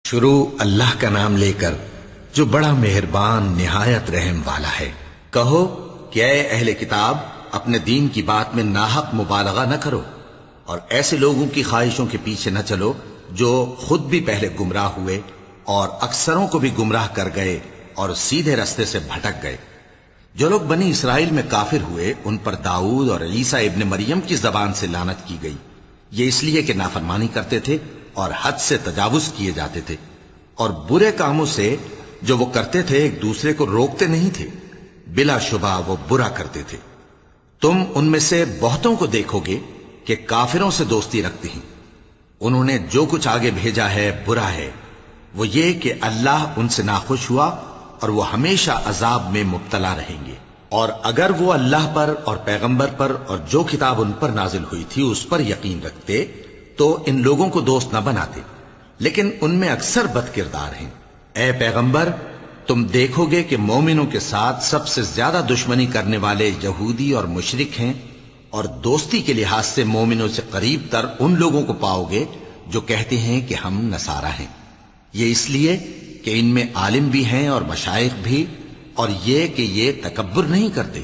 شروع اللہ کا نام لے کر جو بڑا مہربان نہایت رحم والا ہے۔ کہو کہ اے اہل کتاب، اپنے دین کی بات میں ناحق مبالغہ نہ کرو اور ایسے لوگوں کی خواہشوں کے پیچھے نہ چلو جو خود بھی پہلے گمراہ ہوئے اور اکثروں کو بھی گمراہ کر گئے اور سیدھے رستے سے بھٹک گئے۔ جو لوگ بنی اسرائیل میں کافر ہوئے ان پر داؤد اور عیسیٰ ابن مریم کی زبان سے لعنت کی گئی، یہ اس لیے کہ نافرمانی کرتے تھے اور حد سے تجاوز کیے جاتے تھے، اور برے کاموں سے جو وہ کرتے تھے ایک دوسرے کو روکتے نہیں تھے، بلا شبہ وہ برا کرتے تھے۔ تم ان میں سے بہتوں کو دیکھو گے کہ کافروں سے دوستی رکھتے ہیں، انہوں نے جو کچھ آگے بھیجا ہے برا ہے، وہ یہ کہ اللہ ان سے ناخوش ہوا اور وہ ہمیشہ عذاب میں مبتلا رہیں گے۔ اور اگر وہ اللہ پر اور پیغمبر پر اور جو کتاب ان پر نازل ہوئی تھی اس پر یقین رکھتے تو ان لوگوں کو دوست نہ بناتے، لیکن ان میں اکثر بد کردار ہیں۔ اے پیغمبر، تم دیکھو گے کہ مومنوں کے ساتھ سب سے زیادہ دشمنی کرنے والے یہودی اور مشرک ہیں، اور دوستی کے لحاظ سے مومنوں سے قریب تر ان لوگوں کو پاؤ گے جو کہتے ہیں کہ ہم نصارہ ہیں، یہ اس لیے کہ ان میں عالم بھی ہیں اور مشائخ بھی، اور یہ کہ یہ تکبر نہیں کرتے۔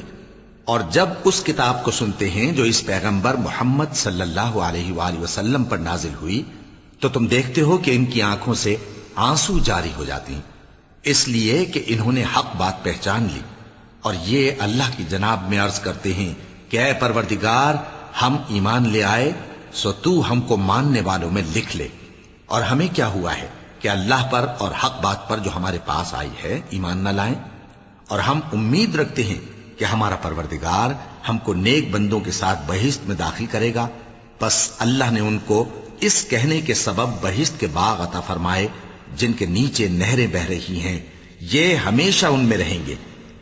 اور جب اس کتاب کو سنتے ہیں جو اس پیغمبر محمد صلی اللہ علیہ وآلہ وسلم پر نازل ہوئی تو تم دیکھتے ہو کہ ان کی آنکھوں سے آنسو جاری ہو جاتے ہیں، اس لیے کہ انہوں نے حق بات پہچان لی، اور یہ اللہ کی جناب میں عرض کرتے ہیں کہ اے پروردگار، ہم ایمان لے آئے سو تو ہم کو ماننے والوں میں لکھ لے۔ اور ہمیں کیا ہوا ہے کہ اللہ پر اور حق بات پر جو ہمارے پاس آئی ہے ایمان نہ لائیں، اور ہم امید رکھتے ہیں کہ ہمارا پروردگار ہم کو نیک بندوں کے ساتھ بہشت میں داخل کرے گا۔ پس اللہ نے ان کو اس کہنے کے سبب بہشت کے باغ عطا فرمائے جن کے نیچے نہریں بہ رہی ہیں، یہ ہمیشہ ان میں رہیں گے،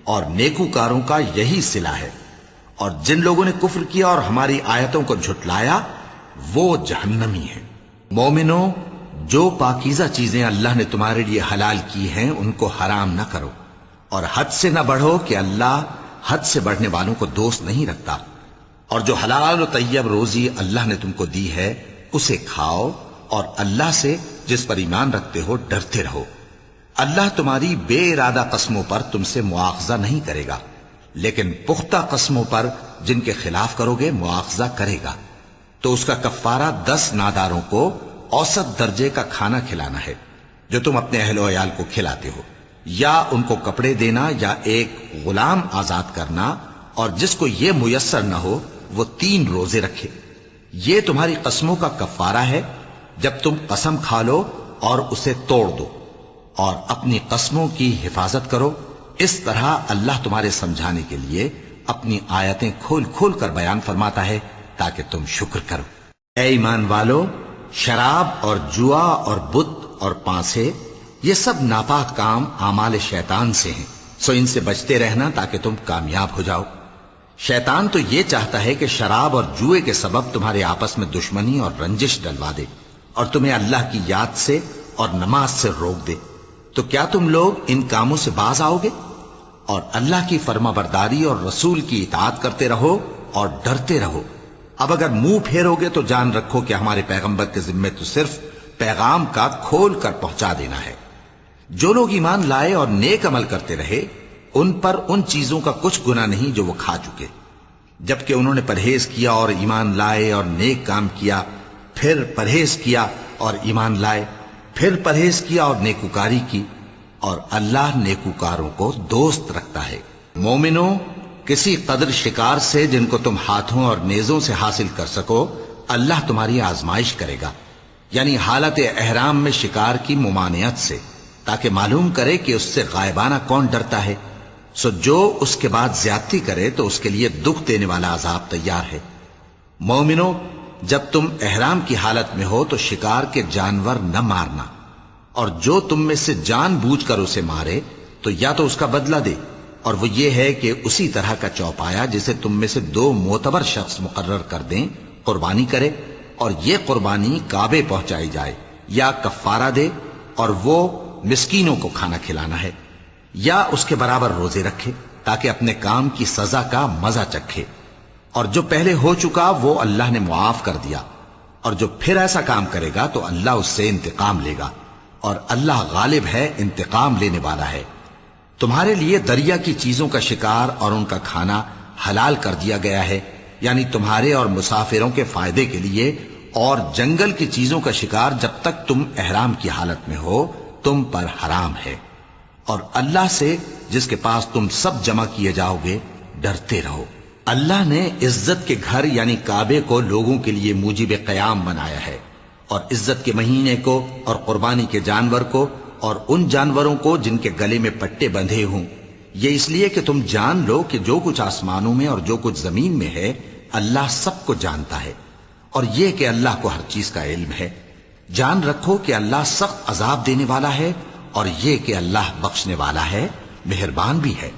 اور نیکوکاروں کا یہی صلہ ہے۔ اور جن لوگوں نے کفر کیا اور ہماری آیتوں کو جھٹلایا وہ جہنمی ہیں۔ مومنوں، جو پاکیزہ چیزیں اللہ نے تمہارے لیے حلال کی ہیں ان کو حرام نہ کرو، اور حد سے نہ بڑھو کہ اللہ حد سے بڑھنے والوں کو دوست نہیں رکھتا۔ اور جو حلال و طیب روزی اللہ نے تم کو دی ہے اسے کھاؤ، اور اللہ سے جس پر ایمان رکھتے ہو ڈرتے رہو۔ اللہ تمہاری بے ارادہ قسموں پر تم سے مواخذہ نہیں کرے گا، لیکن پختہ قسموں پر جن کے خلاف کرو گے مواخذہ کرے گا۔ تو اس کا کفارہ 10 ناداروں کو اوسط درجے کا کھانا کھلانا ہے جو تم اپنے اہل و عیال کو کھلاتے ہو، یا ان کو کپڑے دینا یا ایک غلام آزاد کرنا، اور جس کو یہ میسر نہ ہو وہ 3 روزے رکھے۔ یہ تمہاری قسموں کا کفارہ ہے جب تم قسم کھا لو اور اسے توڑ دو، اور اپنی قسموں کی حفاظت کرو۔ اس طرح اللہ تمہارے سمجھانے کے لیے اپنی آیتیں کھول کھول کر بیان فرماتا ہے تاکہ تم شکر کرو۔ اے ایمان والو، شراب اور جوا اور بت اور پانسے یہ سب ناپاک کام اعمال شیطان سے ہیں، سو ان سے بچتے رہنا تاکہ تم کامیاب ہو جاؤ۔ شیطان تو یہ چاہتا ہے کہ شراب اور جوئے کے سبب تمہارے آپس میں دشمنی اور رنجش ڈلوا دے، اور تمہیں اللہ کی یاد سے اور نماز سے روک دے۔ تو کیا تم لوگ ان کاموں سے باز آؤ گے؟ اور اللہ کی فرما برداری اور رسول کی اطاعت کرتے رہو اور ڈرتے رہو۔ اب اگر منہ پھیرو گے تو جان رکھو کہ ہمارے پیغمبر کے ذمے تو صرف پیغام کا کھول کر پہنچا دینا ہے۔ جو لوگ ایمان لائے اور نیک عمل کرتے رہے ان پر ان چیزوں کا کچھ گناہ نہیں جو وہ کھا چکے، جبکہ انہوں نے پرہیز کیا اور ایمان لائے اور نیک کام کیا، پھر پرہیز کیا اور ایمان لائے، پھر پرہیز کیا اور نیکوکاری کی، اور اللہ نیکوکاروں کو دوست رکھتا ہے۔ مومنوں، کسی قدر شکار سے جن کو تم ہاتھوں اور نیزوں سے حاصل کر سکو اللہ تمہاری آزمائش کرے گا، یعنی حالت احرام میں شکار کی ممانعت سے، تاکہ معلوم کرے کہ اس سے غائبانہ کون ڈرتا ہے۔ سو جو اس کے بعد زیادتی کرے تو اس کے لیے دکھ دینے والا عذاب تیار ہے۔ مومنوں، جب تم احرام کی حالت میں ہو تو شکار کے جانور نہ مارنا، اور جو تم میں سے جان بوجھ کر اسے مارے تو یا تو اس کا بدلہ دے، اور وہ یہ ہے کہ اسی طرح کا چوپایا جسے تم میں سے 2 معتبر شخص مقرر کر دیں قربانی کرے، اور یہ قربانی کعبے پہنچائی جائے، یا کفارہ دے اور وہ مسکینوں کو کھانا کھلانا ہے، یا اس کے برابر روزے رکھے تاکہ اپنے کام کی سزا کا مزہ چکھے۔ اور جو پہلے ہو چکا وہ اللہ نے معاف کر دیا، اور جو پھر ایسا کام کرے گا تو اللہ اس سے انتقام لے گا، اور اللہ غالب ہے، انتقام لینے والا ہے۔ تمہارے لیے دریا کی چیزوں کا شکار اور ان کا کھانا حلال کر دیا گیا ہے، یعنی تمہارے اور مسافروں کے فائدے کے لیے، اور جنگل کی چیزوں کا شکار جب تک تم احرام کی حالت میں ہو تم پر حرام ہے۔ اور اللہ سے جس کے پاس تم سب جمع کیے جاؤ گے ڈرتے رہو۔ اللہ نے عزت کے گھر یعنی کعبے کو لوگوں کے لیے موجب قیام بنایا ہے، اور عزت کے مہینے کو اور قربانی کے جانور کو اور ان جانوروں کو جن کے گلے میں پٹے بندھے ہوں، یہ اس لیے کہ تم جان لو کہ جو کچھ آسمانوں میں اور جو کچھ زمین میں ہے اللہ سب کو جانتا ہے، اور یہ کہ اللہ کو ہر چیز کا علم ہے۔ جان رکھو کہ اللہ سخت عذاب دینے والا ہے، اور یہ کہ اللہ بخشنے والا ہے، مہربان بھی ہے۔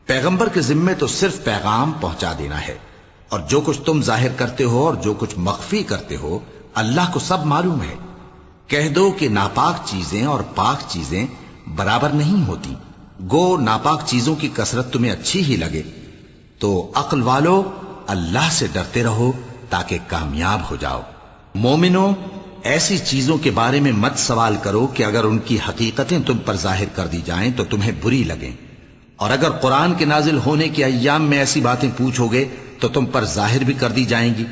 پیغمبر کے ذمے تو صرف پیغام پہنچا دینا ہے، اور جو کچھ تم ظاہر کرتے ہو اور جو کچھ مخفی کرتے ہو اللہ کو سب معلوم ہے۔ کہہ دو کہ ناپاک چیزیں اور پاک چیزیں برابر نہیں ہوتی، گو ناپاک چیزوں کی کثرت تمہیں اچھی ہی لگے، تو عقل والو اللہ سے ڈرتے رہو تاکہ کامیاب ہو جاؤ۔ مومنو، ایسی چیزوں کے بارے میں مت سوال کرو کہ اگر ان کی حقیقتیں تم پر ظاہر کر دی جائیں تو تمہیں بری لگیں، اور اگر قرآن کے نازل ہونے کے ایام میں ایسی باتیں پوچھو گے تو تم پر ظاہر بھی کر دی جائیں گی۔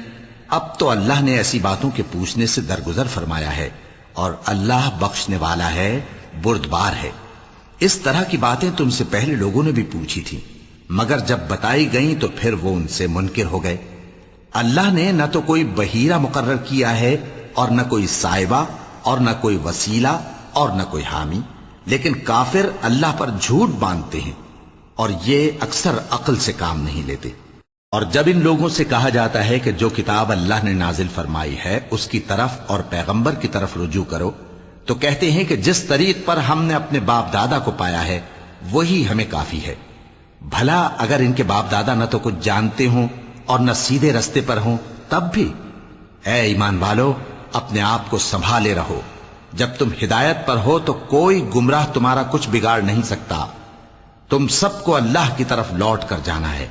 اب تو اللہ نے ایسی باتوں کے پوچھنے سے درگزر فرمایا ہے، اور اللہ بخشنے والا ہے، بردبار ہے۔ اس طرح کی باتیں تم سے پہلے لوگوں نے بھی پوچھی تھی، مگر جب بتائی گئیں تو پھر وہ ان سے منکر ہو گئے۔ اللہ نے نہ تو کوئی بحیرہ مقرر کیا ہے، اور نہ کوئی سائبہ، اور نہ کوئی وسیلہ، اور نہ کوئی حامی، لیکن کافر اللہ پر جھوٹ باندھتے ہیں، اور یہ اکثر عقل سے کام نہیں لیتے۔ اور جب ان لوگوں سے کہا جاتا ہے کہ جو کتاب اللہ نے نازل فرمائی ہے اس کی طرف اور پیغمبر کی طرف رجوع کرو، تو کہتے ہیں کہ جس طریق پر ہم نے اپنے باپ دادا کو پایا ہے وہی ہمیں کافی ہے۔ بھلا اگر ان کے باپ دادا نہ تو کچھ جانتے ہوں اور نہ سیدھے رستے پر ہوں تب بھی؟ اے ایمان والو، اپنے آپ کو سنبھالے رہو، جب تم ہدایت پر ہو تو کوئی گمراہ تمہارا کچھ بگاڑ نہیں سکتا۔ تم سب کو اللہ کی طرف لوٹ کر جانا ہے،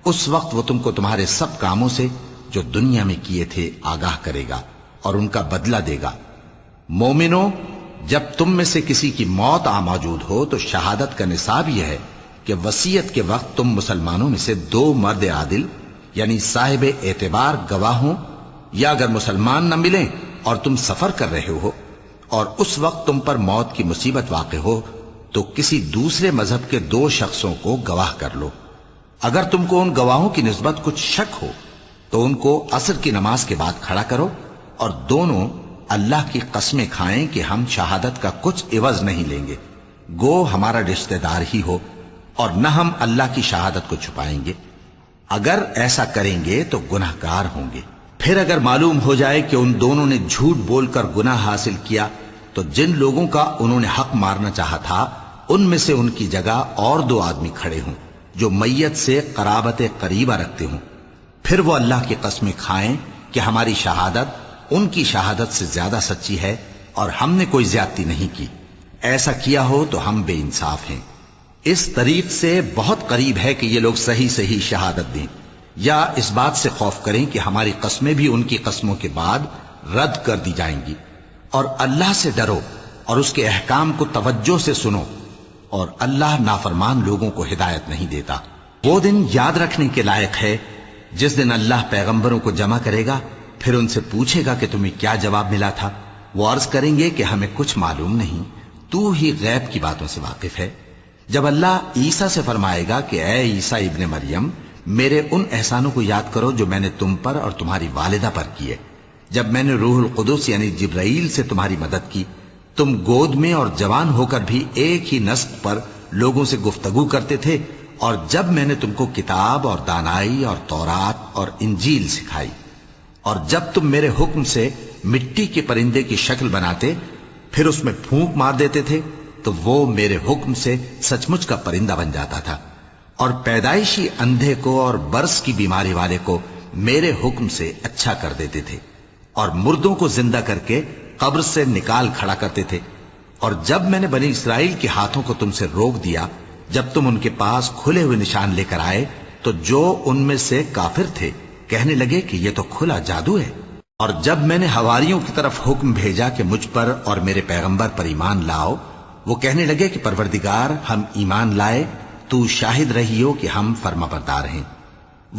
اس وقت وہ تم کو تمہارے سب کاموں سے جو دنیا میں کیے تھے آگاہ کرے گا اور ان کا بدلہ دے گا۔ مومنو، جب تم میں سے کسی کی موت آ موجود ہو تو شہادت کا نصاب یہ ہے کہ وصیت کے وقت تم مسلمانوں میں سے 2 مرد عادل یعنی صاحب اعتبار گواہ ہوں، یا اگر مسلمان نہ ملیں اور تم سفر کر رہے ہو اور اس وقت تم پر موت کی مصیبت واقع ہو تو کسی دوسرے مذہب کے 2 شخصوں کو گواہ کر لو۔ اگر تم کو ان گواہوں کی نسبت کچھ شک ہو تو ان کو عصر کی نماز کے بعد کھڑا کرو، اور دونوں اللہ کی قسمیں کھائیں کہ ہم شہادت کا کچھ عوض نہیں لیں گے، گو ہمارا رشتہ دار ہی ہو، اور نہ ہم اللہ کی شہادت کو چھپائیں گے۔ اگر ایسا کریں گے تو گناہ گار ہوں گے۔ پھر اگر معلوم ہو جائے کہ ان دونوں نے جھوٹ بول کر گناہ حاصل کیا تو جن لوگوں کا انہوں نے حق مارنا چاہا تھا ان میں سے ان کی جگہ اور 2 آدمی کھڑے ہوں جو میت سے قرابت قریبہ رکھتے ہوں، پھر وہ اللہ کی قسمیں کھائیں کہ ہماری شہادت ان کی شہادت سے زیادہ سچی ہے اور ہم نے کوئی زیادتی نہیں کی۔ ایسا کیا ہو تو ہم بے انصاف ہیں۔ اس طریق سے بہت قریب ہے کہ یہ لوگ صحیح صحیح شہادت دیں، یا اس بات سے خوف کریں کہ ہماری قسمیں بھی ان کی قسموں کے بعد رد کر دی جائیں گی۔ اور اللہ سے ڈرو اور اس کے احکام کو توجہ سے سنو، اور اللہ نافرمان لوگوں کو ہدایت نہیں دیتا۔ وہ دن یاد رکھنے کے لائق ہے جس دن اللہ پیغمبروں کو جمع کرے گا، پھر ان سے پوچھے گا کہ تمہیں کیا جواب ملا تھا۔ وہ عرض کریں گے کہ ہمیں کچھ معلوم نہیں، تو ہی غیب کی باتوں سے واقف ہے۔ جب اللہ عیسیٰ سے فرمائے گا کہ اے عیسیٰ ابن مریم، میرے ان احسانوں کو یاد کرو جو میں نے تم پر اور تمہاری والدہ پر کیے، جب میں نے روح القدس یعنی جبرائیل سے تمہاری مدد کی، تم گود میں اور جوان ہو کر بھی ایک ہی نسق پر لوگوں سے گفتگو کرتے تھے، اور جب میں نے تم کو کتاب اور دانائی اور تورات اور انجیل سکھائی، اور جب تم میرے حکم سے مٹی کے پرندے کی شکل بناتے پھر اس میں پھونک مار دیتے تھے تو وہ میرے حکم سے سچ مچ کا پرندہ بن جاتا تھا، اور پیدائشی اندھے کو اور برس کی بیماری والے کو میرے حکم سے اچھا کر دیتے تھے، اور مردوں کو زندہ کر کے قبر سے نکال کھڑا کرتے تھے۔ اور جب میں نے بنی اسرائیل کے ہاتھوں کو تم سے روک دیا جب تم ان کے پاس کھلے ہوئے نشان لے کر آئے، تو جو ان میں سے کافر تھے کہنے لگے کہ یہ تو کھلا جادو ہے۔ اور جب میں نے حواریوں کی طرف حکم بھیجا کہ مجھ پر اور میرے پیغمبر پر ایمان لاؤ، وہ کہنے لگے کہ پروردگار، ہم ایمان لائے، تو شاہد رہی ہو کہ ہم فرما بردار ہیں۔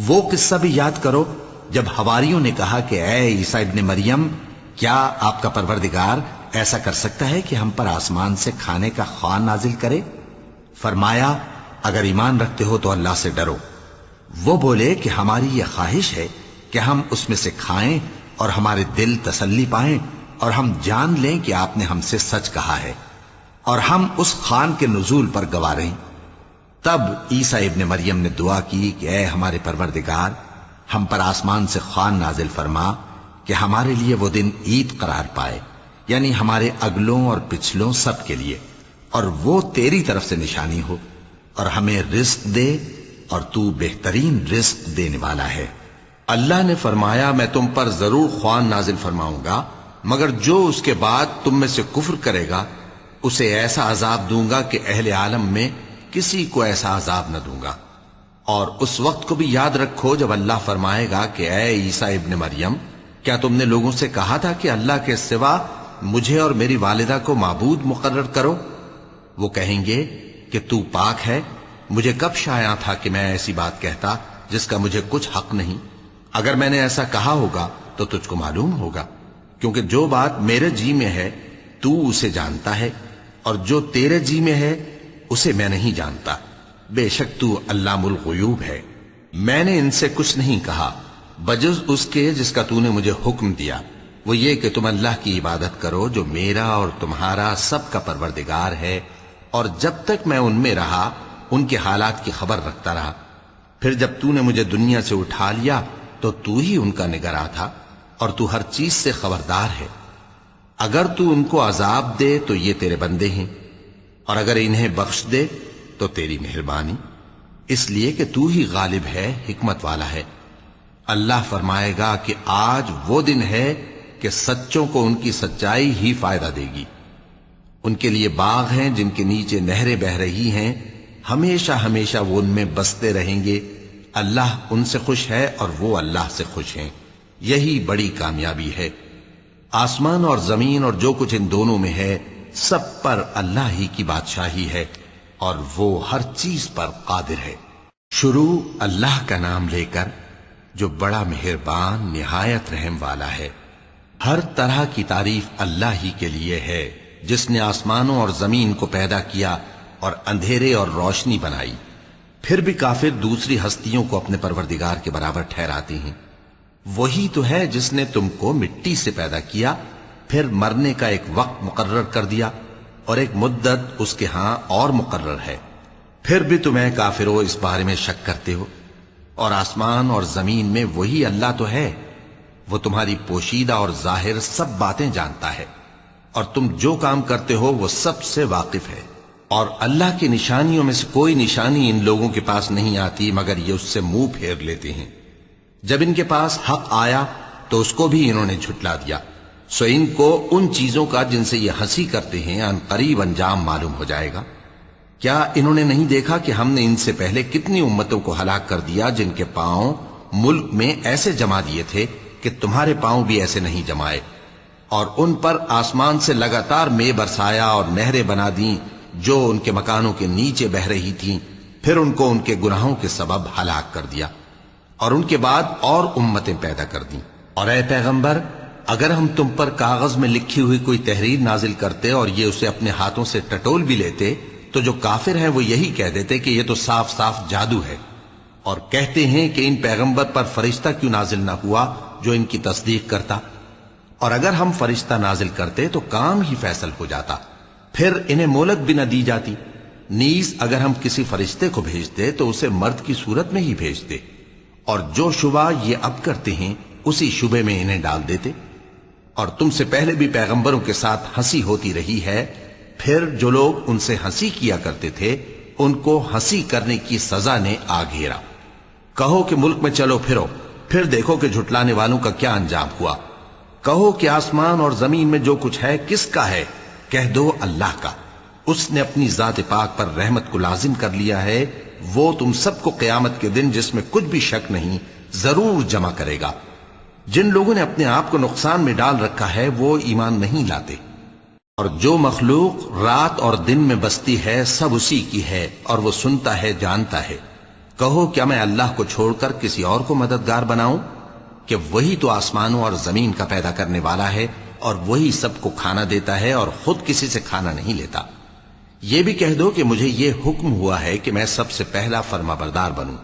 وہ قصہ بھی یاد کرو جب حواریوں نے کہا کہ اے عیسیٰ ابن مریم، کیا آپ کا پروردگار ایسا کر سکتا ہے کہ ہم پر آسمان سے کھانے کا خوان نازل کرے؟ فرمایا، اگر ایمان رکھتے ہو تو اللہ سے ڈرو۔ وہ بولے کہ ہماری یہ خواہش ہے کہ ہم اس میں سے کھائیں اور ہمارے دل تسلی پائیں اور ہم جان لیں کہ آپ نے ہم سے سچ کہا ہے اور ہم اس خوان کے نزول پر گواہ رہیں۔ تب عیسیٰ ابن مریم نے دعا کی کہ اے ہمارے پروردگار، ہم پر آسمان سے خوان نازل فرما کہ ہمارے لیے وہ دن عید قرار پائے، یعنی ہمارے اگلوں اور پچھلوں سب کے لیے، اور وہ تیری طرف سے نشانی ہو، اور ہمیں رزق دے، اور تو بہترین رزق دینے والا ہے۔ اللہ نے فرمایا، میں تم پر ضرور خوان نازل فرماؤں گا، مگر جو اس کے بعد تم میں سے کفر کرے گا اسے ایسا عذاب دوں گا کہ اہل عالم میں کسی کو ایسا عذاب نہ دوں گا۔ اور اس وقت کو بھی یاد رکھو جب اللہ فرمائے گا کہ اے عیسیٰ ابن مریم، کیا تم نے لوگوں سے کہا تھا کہ اللہ کے سوا مجھے اور میری والدہ کو معبود مقرر کرو؟ وہ کہیں گے کہ تو پاک ہے، مجھے کب شایع تھا کہ میں ایسی بات کہتا جس کا مجھے کچھ حق نہیں؟ اگر میں نے ایسا کہا ہوگا تو تجھ کو معلوم ہوگا، کیونکہ جو بات میرے جی میں ہے تو اسے جانتا ہے، اور جو تیرے جی میں ہے اسے میں نہیں جانتا۔ بے شک تو علام الغیوب ہے۔ میں نے ان سے کچھ نہیں کہا بجز اس کے جس کا تو نے مجھے حکم دیا، وہ یہ کہ تم اللہ کی عبادت کرو جو میرا اور تمہارا سب کا پروردگار ہے، اور جب تک میں ان میں رہا ان کے حالات کی خبر رکھتا رہا۔ پھر جب تو نے مجھے دنیا سے اٹھا لیا تو تو ہی ان کا نگراں تھا، اور تو ہر چیز سے خبردار ہے۔ اگر تو ان کو عذاب دے تو یہ تیرے بندے ہیں، اور اگر انہیں بخش دے تو تیری مہربانی، اس لیے کہ تو ہی غالب ہے، حکمت والا ہے۔ اللہ فرمائے گا کہ آج وہ دن ہے کہ سچوں کو ان کی سچائی ہی فائدہ دے گی۔ ان کے لیے باغ ہیں جن کے نیچے نہریں بہ رہی ہیں، ہمیشہ ہمیشہ وہ ان میں بستے رہیں گے۔ اللہ ان سے خوش ہے اور وہ اللہ سے خوش ہیں، یہی بڑی کامیابی ہے۔ آسمان اور زمین اور جو کچھ ان دونوں میں ہے، سب پر اللہ ہی کی بادشاہی ہے، اور وہ ہر چیز پر قادر ہے۔ شروع اللہ کا نام لے کر جو بڑا مہربان نہایت رحم والا ہے۔ ہر طرح کی تعریف اللہ ہی کے لیے ہے، جس نے آسمانوں اور زمین کو پیدا کیا اور اندھیرے اور روشنی بنائی۔ پھر بھی کافر دوسری ہستیوں کو اپنے پروردگار کے برابر ٹھہراتے ہیں۔ وہی تو ہے جس نے تم کو مٹی سے پیدا کیا، پھر مرنے کا ایک وقت مقرر کر دیا، اور ایک مدت اس کے ہاں اور مقرر ہے۔ پھر بھی تمہیں کافرو اس بارے میں شک کرتے ہو، اور آسمان اور زمین میں وہی اللہ تو ہے، وہ تمہاری پوشیدہ اور ظاہر سب باتیں جانتا ہے، اور تم جو کام کرتے ہو وہ سب سے واقف ہے۔ اور اللہ کی نشانیوں میں سے کوئی نشانی ان لوگوں کے پاس نہیں آتی مگر یہ اس سے منہ پھیر لیتے ہیں۔ جب ان کے پاس حق آیا تو اس کو بھی انہوں نے جھٹلا دیا، سو ان کو ان چیزوں کا جن سے یہ ہنسی کرتے ہیں ان قریب انجام معلوم ہو جائے گا۔ کیا انہوں نے نہیں دیکھا کہ ہم نے ان سے پہلے کتنی امتوں کو ہلاک کر دیا جن کے پاؤں ملک میں ایسے جما دیے تھے کہ تمہارے پاؤں بھی ایسے نہیں جمائے، اور ان پر آسمان سے لگاتار مے برسایا اور نہریں بنا دیں جو ان کے مکانوں کے نیچے بہ رہی تھیں، پھر ان کو ان کے گناہوں کے سبب ہلاک کر دیا، اور ان کے بعد اور امتیں پیدا کر دیں۔ اور اے پیغمبر، اگر ہم تم پر کاغذ میں لکھی ہوئی کوئی تحریر نازل کرتے اور یہ اسے اپنے ہاتھوں سے ٹٹول بھی لیتے تو جو کافر ہیں وہ یہی کہہ دیتے کہ یہ تو صاف صاف جادو ہے، اور کہتے ہیں کہ ان پیغمبر پر فرشتہ کیوں نازل نہ ہوا جو ان کی تصدیق کرتا، اور اگر ہم فرشتہ نازل کرتے تو کام ہی فیصل ہو جاتا، پھر انہیں مہلت بھی نہ دی جاتی۔ نیز اگر ہم کسی فرشتے کو بھیجتے تو اسے مرد کی صورت میں ہی بھیجتے، اور جو شبہ یہ اب کرتے ہیں اسی شبے میں انہیں ڈال دیتے۔ اور تم سے پہلے بھی پیغمبروں کے ساتھ ہنسی ہوتی رہی ہے، پھر جو لوگ ان سے ہنسی کیا کرتے تھے ان کو ہنسی کرنے کی سزا نے آ گھیرا۔ کہو کہ ملک میں چلو پھرو، پھر دیکھو کہ جھٹلانے والوں کا کیا انجام ہوا۔ کہو کہ آسمان اور زمین میں جو کچھ ہے کس کا ہے؟ کہہ دو اللہ کا۔ اس نے اپنی ذات پاک پر رحمت کو لازم کر لیا ہے، وہ تم سب کو قیامت کے دن جس میں کچھ بھی شک نہیں ضرور جمع کرے گا۔ جن لوگوں نے اپنے آپ کو نقصان میں ڈال رکھا ہے وہ ایمان نہیں لاتے، اور جو مخلوق رات اور دن میں بستی ہے سب اسی کی ہے، اور وہ سنتا ہے جانتا ہے۔ کہو کیا میں اللہ کو چھوڑ کر کسی اور کو مددگار بناؤں کہ وہی تو آسمانوں اور زمین کا پیدا کرنے والا ہے، اور وہی سب کو کھانا دیتا ہے اور خود کسی سے کھانا نہیں لیتا۔ یہ بھی کہہ دو کہ مجھے یہ حکم ہوا ہے کہ میں سب سے پہلا فرما بردار بنوں،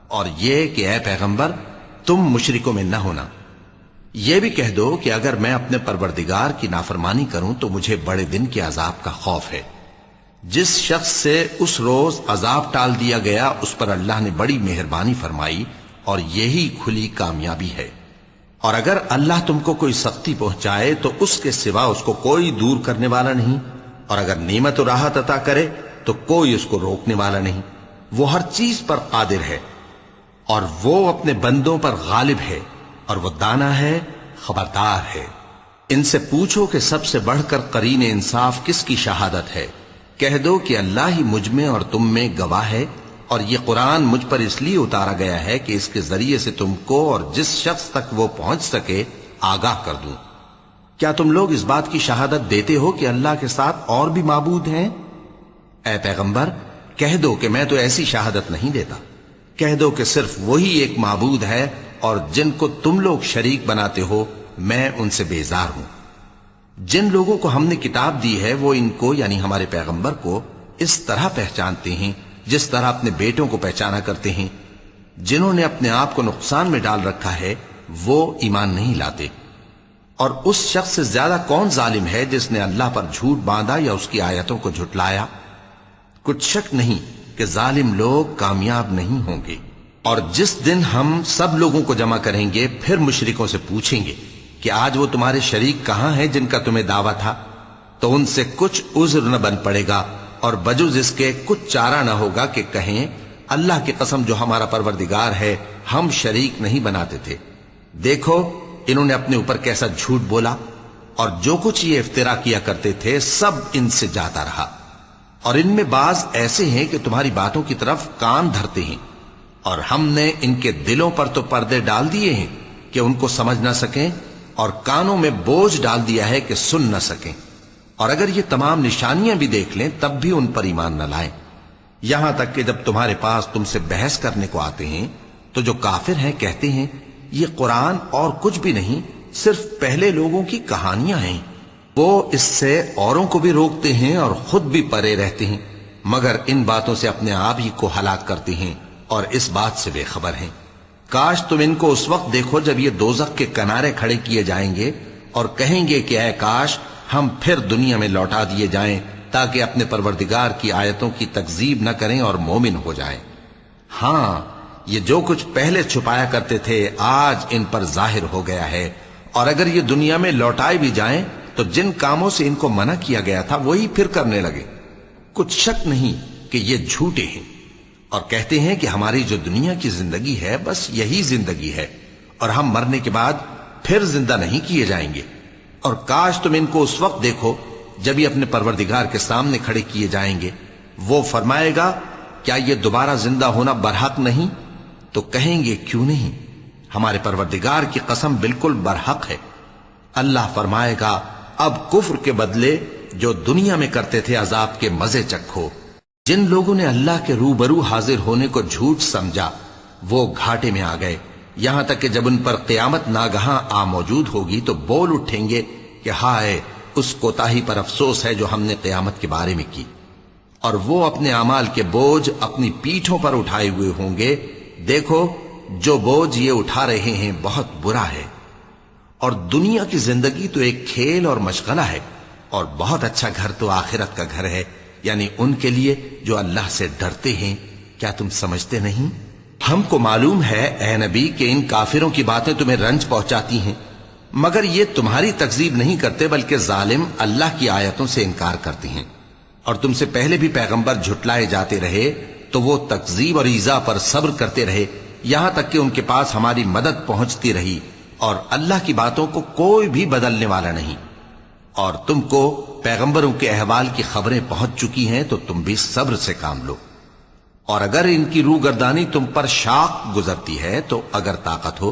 اور یہ کہ اے پیغمبر تم مشرکوں میں نہ ہونا۔ یہ بھی کہہ دو کہ اگر میں اپنے پروردگار کی نافرمانی کروں تو مجھے بڑے دن کے عذاب کا خوف ہے۔ جس شخص سے اس روز عذاب ٹال دیا گیا اس پر اللہ نے بڑی مہربانی فرمائی، اور یہی کھلی کامیابی ہے۔ اور اگر اللہ تم کو کوئی سختی پہنچائے تو اس کے سوا اس کو کوئی دور کرنے والا نہیں، اور اگر نعمت و راحت عطا کرے تو کوئی اس کو روکنے والا نہیں۔ وہ ہر چیز پر قادر ہے، اور وہ اپنے بندوں پر غالب ہے، اور وہ دانا ہے، خبردار ہے۔ ان سے پوچھو کہ سب سے بڑھ کر قرین انصاف کس کی شہادت ہے؟ کہہ دو کہ اللہ ہی مجھ میں اور تم میں گواہ ہے، اور یہ قرآن مجھ پر اس لیے اتارا گیا ہے کہ اس کے ذریعے سے تم کو اور جس شخص تک وہ پہنچ سکے آگاہ کر دوں۔ کیا تم لوگ اس بات کی شہادت دیتے ہو کہ اللہ کے ساتھ اور بھی معبود ہیں؟ اے پیغمبر کہہ دو کہ میں تو ایسی شہادت نہیں دیتا۔ کہہ دو کہ صرف وہی ایک معبود ہے، اور جن کو تم لوگ شریک بناتے ہو میں ان سے بیزار ہوں۔ جن لوگوں کو ہم نے کتاب دی ہے وہ ان کو یعنی ہمارے پیغمبر کو اس طرح پہچانتے ہیں جس طرح اپنے بیٹوں کو پہچانا کرتے ہیں۔ جنہوں نے اپنے آپ کو نقصان میں ڈال رکھا ہے وہ ایمان نہیں لاتے۔ اور اس شخص سے زیادہ کون ظالم ہے جس نے اللہ پر جھوٹ باندھا یا اس کی آیتوں کو جھٹلایا؟ کچھ شک نہیں کہ ظالم لوگ کامیاب نہیں ہوں گے۔ اور جس دن ہم سب لوگوں کو جمع کریں گے پھر مشرکوں سے پوچھیں گے کہ آج وہ تمہارے شریک کہاں ہیں جن کا تمہیں دعویٰ تھا، تو ان سے کچھ عذر نہ بن پڑے گا، اور بجز اس کے کچھ چارہ نہ ہوگا کہ کہیں اللہ کی قسم جو ہمارا پروردگار ہے ہم شریک نہیں بناتے تھے۔ دیکھو انہوں نے اپنے اوپر کیسا جھوٹ بولا، اور جو کچھ یہ افترا کیا کرتے تھے سب ان سے جاتا رہا۔ اور ان میں بعض ایسے ہیں کہ تمہاری باتوں کی طرف کان دھرتے ہیں، اور ہم نے ان کے دلوں پر تو پردے ڈال دیے ہیں کہ ان کو سمجھ نہ سکیں، اور کانوں میں بوجھ ڈال دیا ہے کہ سن نہ سکیں۔ اور اگر یہ تمام نشانیاں بھی دیکھ لیں تب بھی ان پر ایمان نہ لائیں، یہاں تک کہ جب تمہارے پاس تم سے بحث کرنے کو آتے ہیں تو جو کافر ہیں کہتے ہیں یہ قرآن اور کچھ بھی نہیں، صرف پہلے لوگوں کی کہانیاں ہیں۔ وہ اس سے اوروں کو بھی روکتے ہیں اور خود بھی پرے رہتے ہیں، مگر ان باتوں سے اپنے آپ ہی کو ہلاک کرتے ہیں اور اس بات سے بے خبر ہیں۔ کاش تم ان کو اس وقت دیکھو جب یہ دوزخ کے کنارے کھڑے کیے جائیں گے اور کہیں گے کہ اے کاش ہم پھر دنیا میں لوٹا دیے جائیں تاکہ اپنے پروردگار کی آیتوں کی تکذیب نہ کریں اور مومن ہو جائیں۔ ہاں یہ جو کچھ پہلے چھپایا کرتے تھے آج ان پر ظاہر ہو گیا ہے، اور اگر یہ دنیا میں لوٹائے بھی جائیں تو جن کاموں سے ان کو منع کیا گیا تھا وہی پھر کرنے لگے۔ کچھ شک نہیں کہ یہ جھوٹے ہیں، اور کہتے ہیں کہ ہماری جو دنیا کی زندگی ہے بس یہی زندگی ہے، اور ہم مرنے کے بعد پھر زندہ نہیں کیے جائیں گے۔ اور کاش تم ان کو اس وقت دیکھو جب یہ اپنے پروردگار کے سامنے کھڑے کیے جائیں گے، وہ فرمائے گا کیا یہ دوبارہ زندہ ہونا برحق نہیں؟ تو کہیں گے کیوں نہیں، ہمارے پروردگار کی قسم بالکل برحق ہے۔ اللہ فرمائے گا اب کفر کے بدلے جو دنیا میں کرتے تھے عذاب کے مزے چکھو۔ جن لوگوں نے اللہ کے روبرو حاضر ہونے کو جھوٹ سمجھا وہ گھاٹے میں آ گئے، یہاں تک کہ جب ان پر قیامت ناگہاں آ موجود ہوگی تو بول اٹھیں گے کہ ہائے اس کوتاہی پر افسوس ہے جو ہم نے قیامت کے بارے میں کی، اور وہ اپنے اعمال کے بوجھ اپنی پیٹھوں پر اٹھائے ہوئے ہوں گے۔ دیکھو جو بوجھ یہ اٹھا رہے ہیں بہت برا ہے، اور دنیا کی زندگی تو ایک کھیل اور مشغلہ ہے، اور بہت اچھا گھر تو آخرت کا گھر ہے، یعنی ان کے لیے جو اللہ سے ڈرتے ہیں۔ کیا تم سمجھتے نہیں؟ ہم کو معلوم ہے اے نبی کہ ان کافروں کی باتیں تمہیں رنج پہنچاتی ہیں، مگر یہ تمہاری تکذیب نہیں کرتے بلکہ ظالم اللہ کی آیتوں سے انکار کرتے ہیں۔ اور تم سے پہلے بھی پیغمبر جھٹلائے جاتے رہے تو وہ تکذیب اور ایذا پر صبر کرتے رہے، یہاں تک کہ ان کے پاس ہماری مدد پہنچتی رہی، اور اللہ کی باتوں کو کوئی بھی بدلنے والا نہیں۔ اور تم کو پیغمبروں کے احوال کی خبریں پہنچ چکی ہیں تو تم بھی صبر سے کام لو۔ اور اگر ان کی روح گردانی تم پر شاق گزرتی ہے تو اگر طاقت ہو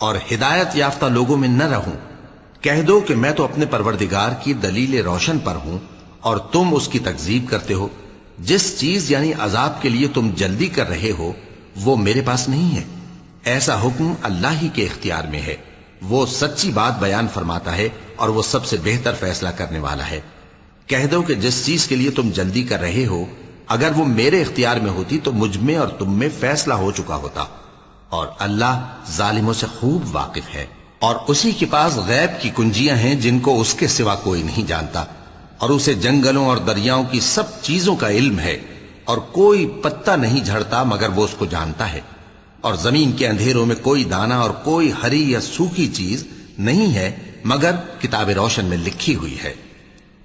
اور ہدایت یافتہ لوگوں میں نہ رہوں؟ کہہ دو کہ میں تو اپنے پروردگار کی دلیل روشن پر ہوں اور تم اس کی تکذیب کرتے ہو۔ جس چیز یعنی عذاب کے لیے تم جلدی کر رہے ہو وہ میرے پاس نہیں ہے، ایسا حکم اللہ ہی کے اختیار میں ہے۔ وہ سچی بات بیان فرماتا ہے اور وہ سب سے بہتر فیصلہ کرنے والا ہے۔ کہہ دو کہ جس چیز کے لیے تم جلدی کر رہے ہو اگر وہ میرے اختیار میں ہوتی تو مجھ میں اور تم میں فیصلہ ہو چکا ہوتا، اور اللہ ظالموں سے خوب واقف ہے۔ اور اسی کے پاس غیب کی کنجیاں ہیں جن کو اس کے سوا کوئی نہیں جانتا، اور اسے جنگلوں اور دریاؤں کی سب چیزوں کا علم ہے، اور کوئی پتا نہیں جھڑتا مگر وہ اس کو جانتا ہے، اور زمین کے اندھیروں میں کوئی دانہ اور کوئی ہری یا سوکھی چیز نہیں ہے مگر کتاب روشن میں لکھی ہوئی ہے۔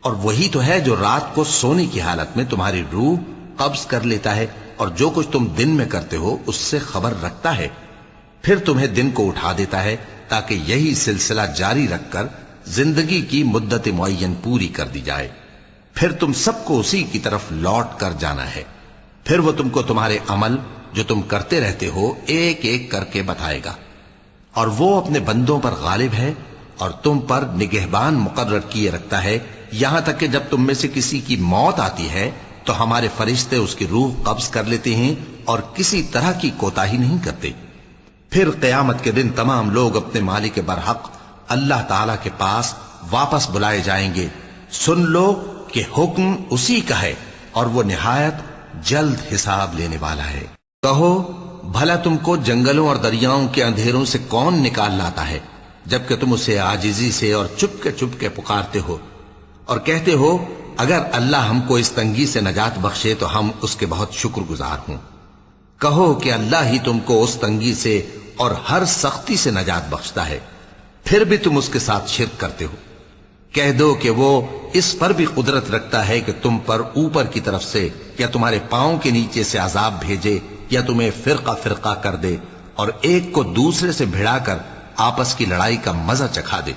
اور وہی تو ہے جو رات کو سونے کی حالت میں تمہاری روح قبض کر لیتا ہے اور جو کچھ تم دن میں کرتے ہو اس سے خبر رکھتا ہے، پھر تمہیں دن کو اٹھا دیتا ہے تاکہ یہی سلسلہ جاری رکھ کر زندگی کی مدت معین پوری کر دی جائے، پھر تم سب کو اسی کی طرف لوٹ کر جانا ہے، پھر وہ تم کو تمہارے عمل جو تم کرتے رہتے ہو ایک ایک کر کے بتائے گا، اور وہ اپنے بندوں پر غالب ہے اور تم پر نگہبان مقرر کیے رکھتا ہے، یہاں تک کہ جب تم میں سے کسی کی موت آتی ہے تو ہمارے فرشتے اس کی روح قبض کر لیتے ہیں اور کسی طرح کی کوتاہی نہیں کرتے۔ پھر قیامت کے دن تمام لوگ اپنے مالک برحق اللہ تعالی کے پاس واپس بلائے جائیں گے۔ سن لو کہ حکم اسی کا ہے اور وہ نہایت جلد حساب لینے والا ہے۔ کہو بھلا تم کو جنگلوں اور دریاؤں کے اندھیروں سے کون نکال لاتا ہے جبکہ تم اسے عاجزی سے اور چپ کے پکارتے ہو اور کہتے ہو اگر اللہ ہم کو اس تنگی سے نجات بخشے تو ہم اس کے بہت شکر گزار ہوں۔ کہو کہ اللہ ہی تم کو اس تنگی سے اور ہر سختی سے نجات بخشتا ہے، پھر بھی تم اس کے ساتھ شرک کرتے ہو۔ کہہ دو کہ وہ اس پر بھی قدرت رکھتا ہے کہ تم پر اوپر کی طرف سے یا تمہارے پاؤں کے نیچے سے عذاب بھیجے یا تمہیں فرقہ فرقہ کر دے اور ایک کو دوسرے سے بھڑا کر آپس کی لڑائی کا مزہ چکھا دے۔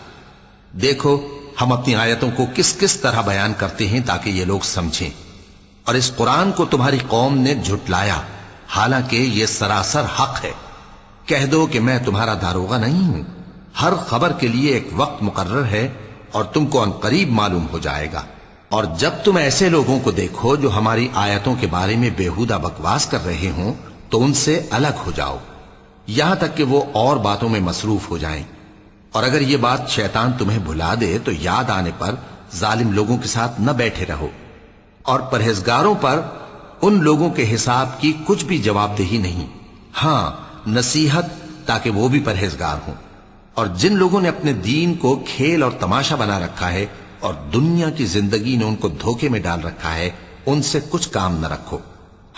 دیکھو ہم اپنی آیتوں کو کس کس طرح بیان کرتے ہیں تاکہ یہ لوگ سمجھیں، اور اس قرآن کو تمہاری قوم نے جھٹلایا حالانکہ یہ سراسر حق ہے۔ کہہ دو کہ میں تمہارا داروغہ نہیں ہوں، ہر خبر کے لیے ایک وقت مقرر ہے اور تم کو عنقریب معلوم ہو جائے گا۔ اور جب تم ایسے لوگوں کو دیکھو جو ہماری آیتوں کے بارے میں بےہودہ بکواس کر رہے ہوں تو ان سے الگ ہو جاؤ یہاں تک کہ وہ اور باتوں میں مصروف ہو جائیں، اور اگر یہ بات شیطان تمہیں بھلا دے تو یاد آنے پر ظالم لوگوں کے ساتھ نہ بیٹھے رہو، اور پرہیزگاروں پر ان لوگوں کے حساب کی کچھ بھی جواب دہی نہیں، ہاں نصیحت تاکہ وہ بھی پرہیزگار ہوں۔ اور جن لوگوں نے اپنے دین کو کھیل اور تماشا بنا رکھا ہے اور دنیا کی زندگی نے ان کو دھوکے میں ڈال رکھا ہے ان سے کچھ کام نہ رکھو،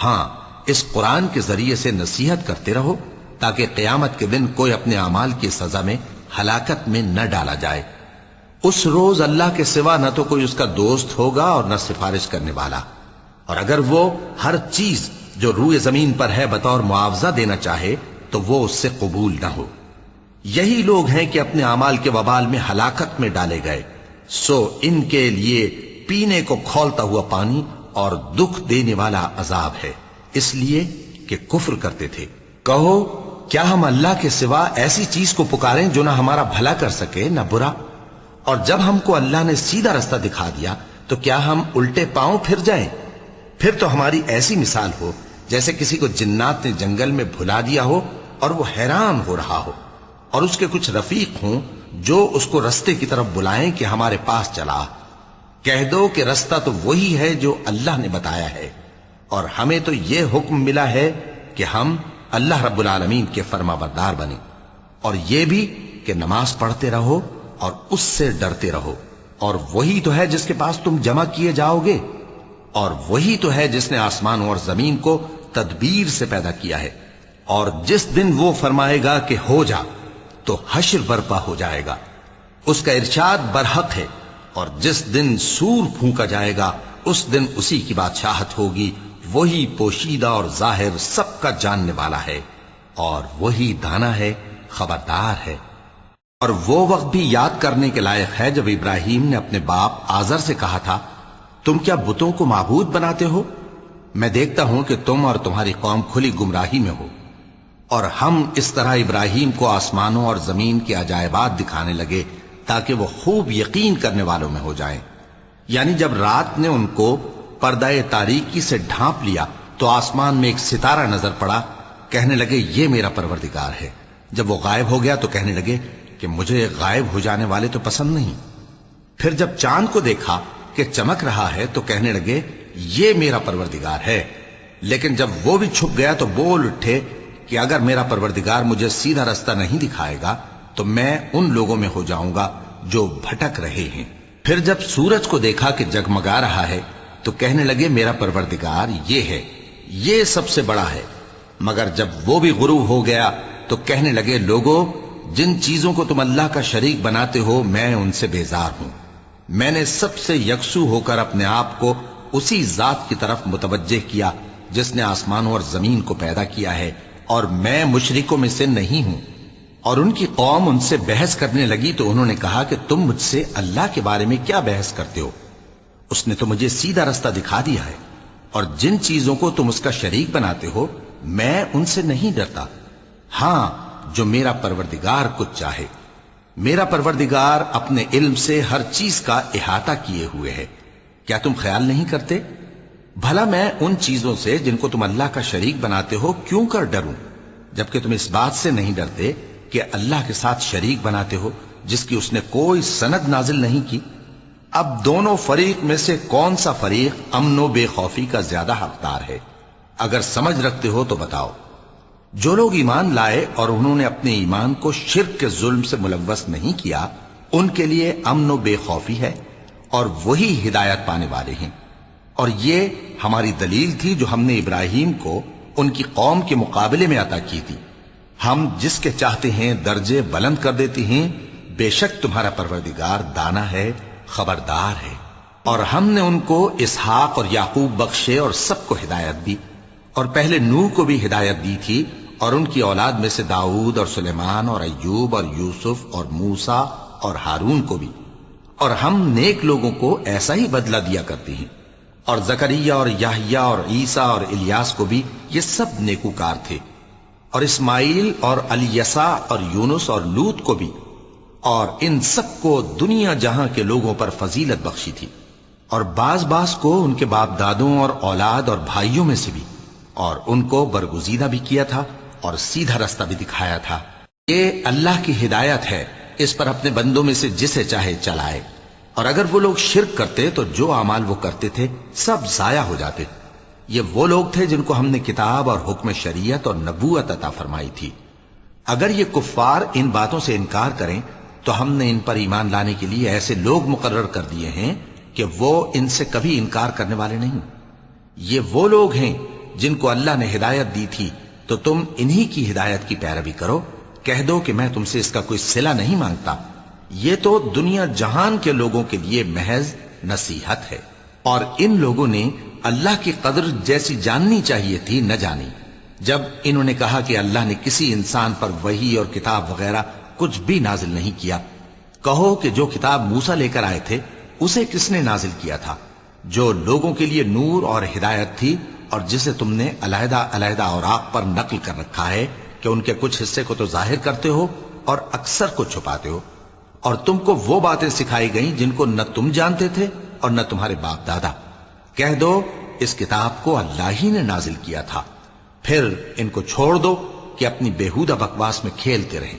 ہاں اس قرآن کے ذریعے سے نصیحت کرتے رہو تاکہ قیامت کے دن کوئی اپنے اعمال کی سزا میں ہلاکت میں نہ ڈالا جائے۔ اس روز اللہ کے سوا نہ تو کوئی اس کا دوست ہوگا اور نہ سفارش کرنے والا، اور اگر وہ ہر چیز جو روئے زمین پر ہے بطور معاوضہ دینا چاہے تو وہ اس سے قبول نہ ہو۔ یہی لوگ ہیں کہ اپنے اعمال کے وبال میں ہلاکت میں ڈالے گئے، سو ان کے لیے پینے کو کھولتا ہوا پانی اور دکھ دینے والا عذاب ہے، اس لیے کہ کفر کرتے تھے۔ کہو کیا ہم اللہ کے سوا ایسی چیز کو پکاریں جو نہ ہمارا بھلا کر سکے نہ برا؟ اور جب ہم کو اللہ نے سیدھا رستہ دکھا دیا تو کیا ہم الٹے پاؤں پھر جائیں؟ پھر تو ہماری ایسی مثال ہو جیسے کسی کو جنات نے جنگل میں بھلا دیا ہو اور وہ حیران ہو رہا ہو، اور اس کے کچھ رفیق ہوں جو اس کو رستے کی طرف بلائیں کہ ہمارے پاس چلا۔ کہہ دو کہ رستہ تو وہی ہے جو اللہ نے بتایا ہے، اور ہمیں تو یہ حکم ملا ہے کہ ہم اللہ رب العالمین کے فرما بردار بنیں، اور یہ بھی کہ نماز پڑھتے رہو اور اس سے ڈرتے رہو، اور وہی تو ہے جس کے پاس تم جمع کیے جاؤ گے، اور وہی تو ہے جس نے آسمان اور زمین کو تدبیر سے پیدا کیا ہے، اور جس دن وہ فرمائے گا کہ ہو جا تو حشر برپا ہو جائے گا، اس کا ارشاد برحق ہے، اور جس دن سور پھونکا جائے گا اس دن اسی کی بادشاہت ہوگی، وہی پوشیدہ اور ظاہر سب کا جاننے والا ہے، اور وہی دانا ہے خبردار ہے۔ اور وہ وقت بھی یاد کرنے کے لائق ہے جب ابراہیم نے اپنے باپ آزر سے کہا تھا تم کیا بتوں کو معبود بناتے ہو؟ میں دیکھتا ہوں کہ تم اور تمہاری قوم کھلی گمراہی میں ہو، اور ہم اس طرح ابراہیم کو آسمانوں اور زمین کے عجائبات دکھانے لگے تاکہ وہ خوب یقین کرنے والوں میں ہو جائیں۔ یعنی جب رات نے ان کو پردہ تاریکی سے ڈھانپ لیا تو آسمان میں ایک ستارہ نظر پڑا، کہنے لگے یہ میرا پروردگار ہے۔ جب وہ غائب ہو گیا تو کہنے لگے کہ مجھے غائب ہو جانے والے تو پسند نہیں۔ پھر جب چاند کو دیکھا کہ چمک رہا ہے تو کہنے لگے یہ میرا پروردگار ہے۔ لیکن جب وہ بھی چھپ گیا تو بول اٹھے کہ اگر میرا پروردگار مجھے سیدھا رستہ نہیں دکھائے گا تو میں ان لوگوں میں ہو جاؤں گا جو بھٹک رہے ہیں۔ پھر جب سورج کو دیکھا کہ جگمگا رہا ہے تو کہنے لگے میرا پروردگار یہ ہے، یہ سب سے بڑا ہے۔ مگر جب وہ بھی غروب ہو گیا تو کہنے لگے لوگو، جن چیزوں کو تم اللہ کا شریک بناتے ہو میں ان سے بیزار ہوں۔ میں نے سب سے یکسو ہو کر اپنے آپ کو اسی ذات کی طرف متوجہ کیا جس نے آسمانوں اور زمین کو پیدا کیا ہے، اور میں مشرکوں میں سے نہیں ہوں۔ اور ان کی قوم ان سے بحث کرنے لگی تو انہوں نے کہا کہ تم مجھ سے اللہ کے بارے میں کیا بحث کرتے ہو؟ اس نے تو مجھے سیدھا رستہ دکھا دیا ہے، اور جن چیزوں کو تم اس کا شریک بناتے ہو میں ان سے نہیں ڈرتا، ہاں جو میرا پروردگار کچھ چاہے۔ میرا پروردگار اپنے علم سے ہر چیز کا احاطہ کیے ہوئے ہے۔ کیا تم خیال نہیں کرتے؟ بھلا میں ان چیزوں سے جن کو تم اللہ کا شریک بناتے ہو کیوں کر ڈروں، جبکہ تم اس بات سے نہیں ڈرتے کہ اللہ کے ساتھ شریک بناتے ہو جس کی اس نے کوئی سند نازل نہیں کی۔ اب دونوں فریق میں سے کون سا فریق امن و بے خوفی کا زیادہ حقدار ہے؟ اگر سمجھ رکھتے ہو تو بتاؤ۔ جو لوگ ایمان لائے اور انہوں نے اپنے ایمان کو شرک کے ظلم سے ملوث نہیں کیا، ان کے لیے امن و بے خوفی ہے، اور وہی ہدایت پانے والے ہیں۔ اور یہ ہماری دلیل تھی جو ہم نے ابراہیم کو ان کی قوم کے مقابلے میں عطا کی تھی۔ ہم جس کے چاہتے ہیں درجے بلند کر دیتے ہیں، بے شک تمہارا پروردگار دانا ہے، خبردار ہے۔ اور ہم نے ان کو اسحاق اور یعقوب بخشے اور سب کو ہدایت دی، اور پہلے نوح کو بھی ہدایت دی تھی، اور ان کی اولاد میں سے داؤد اور سلیمان اور ایوب اور یوسف اور موسیٰ اور ہارون کو بھی۔ اور ہم نیک لوگوں کو ایسا ہی بدلہ دیا کرتے ہیں۔ اور زکریا اور یحییٰ اور عیسیٰ اور الیاس کو بھی، یہ سب نیکوکار تھے۔ اور اسماعیل اور الیسع اور یونس اور لوط کو بھی، اور ان سب کو دنیا جہاں کے لوگوں پر فضیلت بخشی تھی، اور بعض کو ان کے باپ دادوں اور اولاد اور بھائیوں میں سے بھی، اور ان کو برگزیدہ بھی کیا تھا اور سیدھا رستہ بھی دکھایا تھا۔ یہ اللہ کی ہدایت ہے، اس پر اپنے بندوں میں سے جسے چاہے چلائے۔ اور اگر وہ لوگ شرک کرتے تو جو اعمال وہ کرتے تھے سب ضائع ہو جاتے۔ یہ وہ لوگ تھے جن کو ہم نے کتاب اور حکم شریعت اور نبوت عطا فرمائی تھی۔ اگر یہ کفار ان باتوں سے انکار کریں تو ہم نے ان پر ایمان لانے کے لیے ایسے لوگ مقرر کر دیے ہیں کہ وہ ان سے کبھی انکار کرنے والے نہیں۔ یہ وہ لوگ ہیں جن کو اللہ نے ہدایت دی تھی، تو تم انہی کی ہدایت کی پیروی کرو۔ کہہ دو کہ میں تم سے اس کا کوئی صلہ نہیں مانگتا، یہ تو دنیا جہان کے لوگوں کے لیے محض نصیحت ہے۔ اور ان لوگوں نے اللہ کی قدر جیسی جاننی چاہیے تھی نہ جانی۔ جب انہوں نے کہا کہ اللہ نے کسی انسان پر وحی اور کتاب وغیرہ کچھ بھی نازل نہیں کیا، کہو کہ جو کتاب موسیٰ لے کر آئے تھے اسے کس نے نازل کیا تھا، جو لوگوں کے لیے نور اور ہدایت تھی، اور جسے تم نے علیحدہ علیحدہ اوراق پر نقل کر رکھا ہے کہ ان کے کچھ حصے کو تو ظاہر کرتے ہو اور اکثر کو چھپاتے ہو۔ اور تم کو وہ باتیں سکھائی گئیں جن کو نہ تم جانتے تھے اور نہ تمہارے باپ دادا۔ کہہ دو اس کتاب کو اللہ ہی نے نازل کیا تھا، پھر ان کو چھوڑ دو کہ اپنی بیہودہ بکواس میں کھیلتے رہیں۔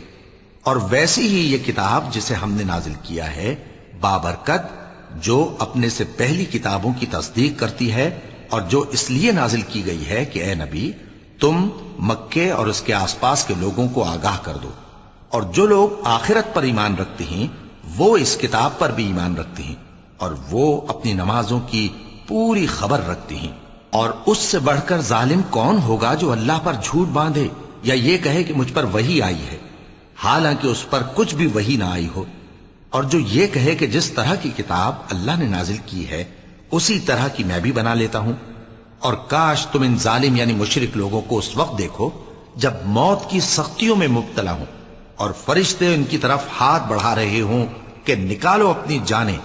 اور ویسی ہی یہ کتاب جسے ہم نے نازل کیا ہے بابرکت، جو اپنے سے پہلی کتابوں کی تصدیق کرتی ہے، اور جو اس لیے نازل کی گئی ہے کہ اے نبی تم مکے اور اس کے آس پاس کے لوگوں کو آگاہ کر دو۔ اور جو لوگ آخرت پر ایمان رکھتے ہیں وہ اس کتاب پر بھی ایمان رکھتے ہیں، اور وہ اپنی نمازوں کی پوری خبر رکھتے ہیں۔ اور اس سے بڑھ کر ظالم کون ہوگا جو اللہ پر جھوٹ باندھے یا یہ کہے کہ مجھ پر وحی آئی ہے، حالانکہ اس پر کچھ بھی وحی نہ آئی ہو، اور جو یہ کہے کہ جس طرح کی کتاب اللہ نے نازل کی ہے اسی طرح کی میں بھی بنا لیتا ہوں۔ اور کاش تم ان ظالم یعنی مشرک لوگوں کو اس وقت دیکھو جب موت کی سختیوں میں مبتلا ہوں، اور فرشتے ان کی طرف ہاتھ بڑھا رہے ہوں کہ نکالو اپنی جانیں،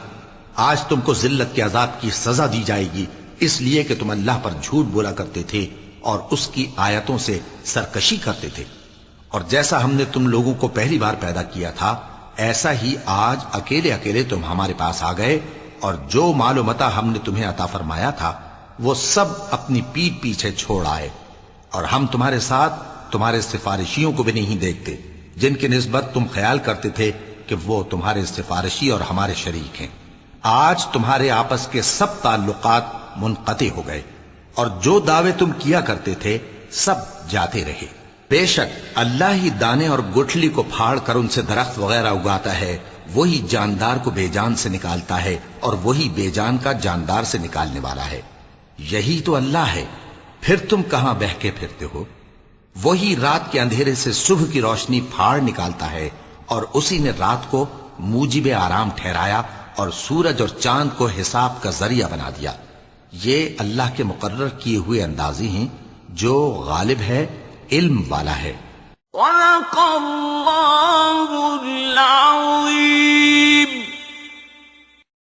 آج تم کو ذلت کے عذاب کی سزا دی جائے گی، اس لیے کہ تم اللہ پر جھوٹ بولا کرتے تھے اور اس کی آیتوں سے سرکشی کرتے تھے. اور جیسا ہم نے تم لوگوں کو پہلی بار پیدا کیا تھا ایسا ہی آج اکیلے اکیلے تم ہمارے پاس آ گئے، اور جو مال و متاع ہم نے تمہیں عطا فرمایا تھا وہ سب اپنی پیٹھ پیچھے چھوڑ آئے، اور ہم تمہارے ساتھ تمہارے سفارشیوں کو بھی نہیں دیکھتے جن کی نسبت تم خیال کرتے تھے کہ وہ تمہارے سفارشی اور ہمارے شریک ہیں. آج تمہارے آپس کے سب تعلقات منقطع ہو گئے، اور جو دعوے تم کیا کرتے تھے سب جاتے رہے. بے شک اللہ ہی دانے اور گٹھلی کو پھاڑ کر ان سے درخت وغیرہ اگاتا ہے، وہی جاندار کو بے جان سے نکالتا ہے اور وہی بے جان کا جاندار سے نکالنے والا ہے. یہی تو اللہ ہے، پھر تم کہاں بہکے پھرتے ہو؟ وہی رات کے اندھیرے سے صبح کی روشنی پھاڑ نکالتا ہے، اور اسی نے رات کو موجب آرام ٹھہرایا اور سورج اور چاند کو حساب کا ذریعہ بنا دیا. یہ اللہ کے مقرر کیے ہوئے اندازی ہیں جو غالب ہے، علم والا ہے. صدق اللہ العظیم.